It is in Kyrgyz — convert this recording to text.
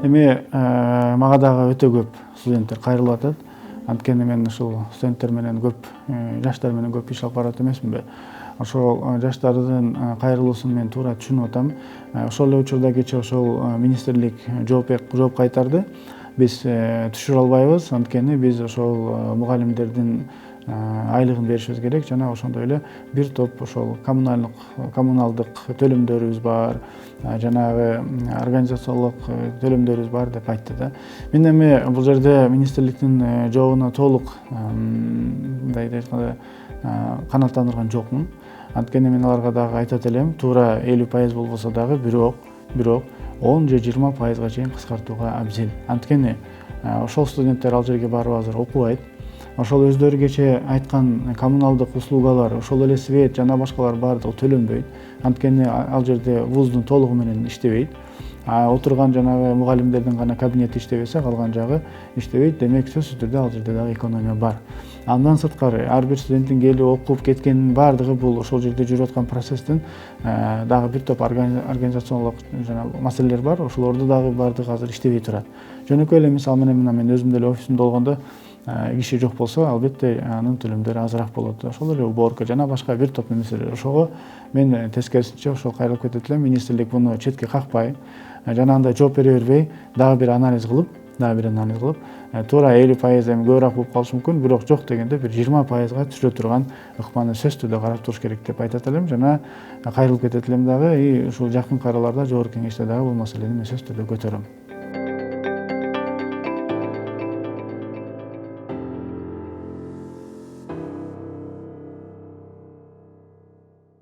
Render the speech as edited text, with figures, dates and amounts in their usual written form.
Эми мага дагы өтө көп студенттер кайрылып атат. Анткени мен ушул студенттер менен көп, жаштар менен көп иш алып барат эмесминби. Ошол жаштардын кайрылуусун мен туура түшүнүп атам. Ошол эле учурда кечээ ошол министрлик жооп кайтарды. Биз түшүрө албайбыз, анткени биз ошол мугалимдердин айлыгын беришибиз керек жана ошондой эле бир топ ошол коммуналдык төлөмдөрүбүз бар, жанагы организациялык төлөмдөрүбүз бар деп айтты да. Мен эми бул жерде министрликтин жообуна толук мындай айтканда канааттандырган жокмун. Анткени мен аларга дагы айтат элем, туура 50% болбосо дагы бирок 10 же 20%га чейин кыскартууга абзел. Анткени ошол студенттер ал жерге барып азыр окубайт. Ошол өздөрү кечээ айткан коммуналдык услугалар, ошол эле свет жана башкалар баардыгы төлөнбөйт. Анткени ал жерде вуздун толугу менен иштебейт. Отурган жанагы мугалимдердин гана кабинети иштебесе, калган жагы иштебейт. Демек сөзсүз түрдө ал жерде дагы экономия бар. Андан сырткары ар бир студенттин келип окуп кеткенинин баардыгы бул ошол жерде жүрүп аткан процесстин дагы бир топ организациондук жана маселелер бар. Ошолорду дагы баардыгы азыр иштебей турат. Жөнөкөй эле мисалы менен мен өзүм деле офисимде болгондо киши жок болсо, албетте анын төлөмдөрү азыраак болот. Ошол эле уборка жана башка бир топ нерселер. Ошого мен тескерисинче ошол кайрылып кетет элем. Министрлик муну четке какпай, жанагындай жооп бере бербей, дагы бир анализ кылып, туура 50% эми көбүрөөк болуп калышы мүмкүн, бирок жок дегенде бир 20%га түшүрө турган ыкманы сөзсүз түрдө карап туруш керек деп айтат элем. Жана кайрылып кетет элем дагы, ушул жакын араларда жогорку кеңеште дагы бул маселени мен сөзсүз түрдө көтөрөм.